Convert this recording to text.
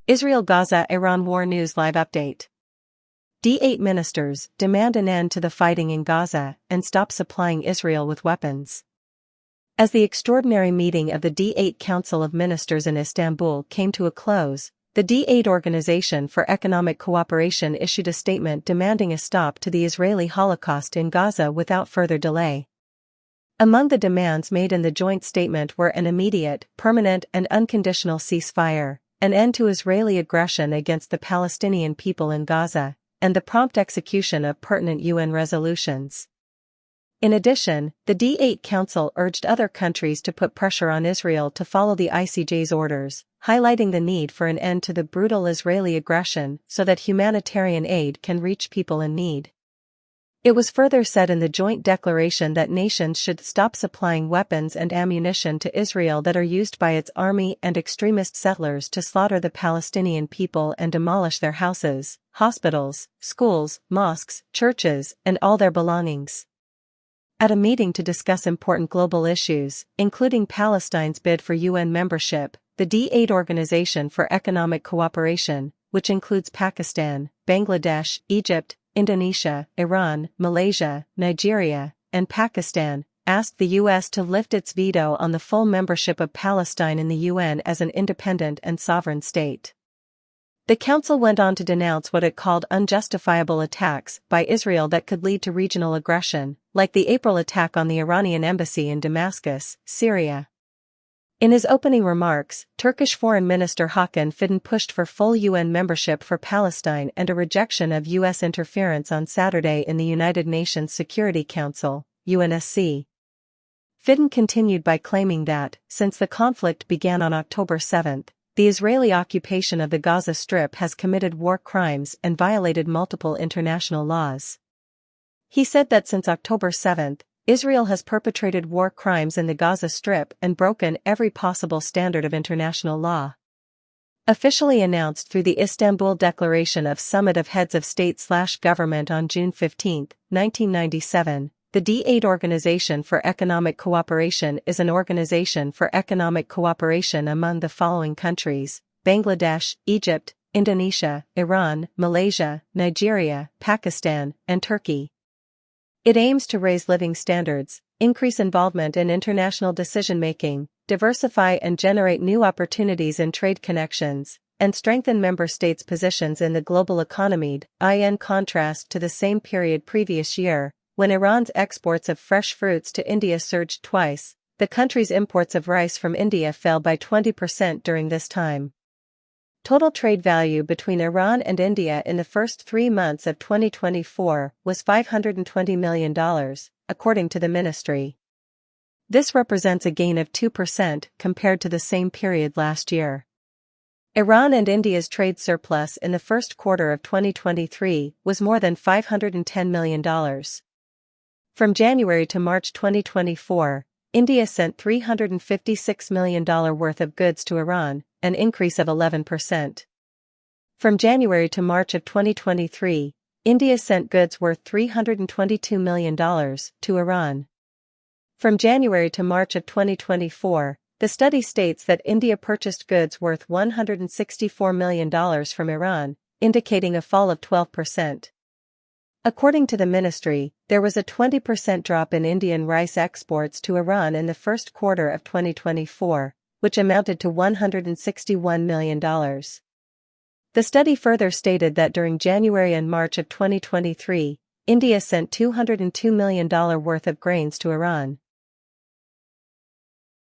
Israel Gaza Iran War News Live Update. D8 ministers demand an end to the fighting in Gaza and stop supplying Israel with weapons. As the extraordinary meeting of the D8 Council of Ministers in Istanbul came to a close, the D8 Organization for Economic Cooperation issued a statement demanding a stop to the Israeli Holocaust in Gaza without further delay. Among the demands made in the joint statement were an immediate, permanent and unconditional ceasefire, an end to Israeli aggression against the Palestinian people in Gaza, and the prompt execution of pertinent UN resolutions. In addition, the D8 Council urged other countries to put pressure on Israel to follow the ICJ's orders, highlighting the need for an end to the brutal Israeli aggression so that humanitarian aid can reach people in need. It was further said in the joint declaration that nations should stop supplying weapons and ammunition to Israel that are used by its army and extremist settlers to slaughter the Palestinian people and demolish their houses, hospitals, schools, mosques, churches, and all their belongings. At a meeting to discuss important global issues, including Palestine's bid for UN membership, the D8 Organization for Economic Cooperation, which includes Pakistan, Bangladesh, Egypt, Indonesia, Iran, Malaysia, Nigeria, and Pakistan, asked the U.S. to lift its veto on the full membership of Palestine in the UN as an independent and sovereign state. The Council went on to denounce what it called unjustifiable attacks by Israel that could lead to regional aggression, like the April attack on the Iranian embassy in Damascus, Syria. In his opening remarks, Turkish Foreign Minister Hakan Fidan pushed for full UN membership for Palestine and a rejection of U.S. interference on Saturday in the United Nations Security Council, UNSC. Fidan continued by claiming that, since the conflict began on October 7, the Israeli occupation of the Gaza Strip has committed war crimes and violated multiple international laws. He said that since October 7, Israel has perpetrated war crimes in the Gaza Strip and broken every possible standard of international law. Officially announced through the Istanbul Declaration of Summit of Heads of State/Government on June 15, 1997, the D8 Organization for Economic Cooperation is an organization for economic cooperation among the following countries: Bangladesh, Egypt, Indonesia, Iran, Malaysia, Nigeria, Pakistan, and Turkey. It aims to raise living standards, increase involvement in international decision-making, diversify and generate new opportunities in trade connections, and strengthen member states' positions in the global economy, in contrast to the same period previous year, when Iran's exports of fresh fruits to India surged twice. The country's imports of rice from India fell by 20% during this time. Total trade value between Iran and India in the first 3 months of 2024 was $520 million, according to the ministry. This represents a gain of 2% compared to the same period last year. Iran and India's trade surplus in the first quarter of 2023 was more than $510 million. From January to March 2024, India sent $356 million worth of goods to Iran, an increase of 11%. From January to March of 2023, India sent goods worth $322 million to Iran. From January to March of 2024, the study states that India purchased goods worth $164 million from Iran, indicating a fall of 12%. According to the ministry, there was a 20% drop in Indian rice exports to Iran in the first quarter of 2024, which amounted to $161 million. The study further stated that during January and March of 2023, India sent $202 million worth of grains to Iran.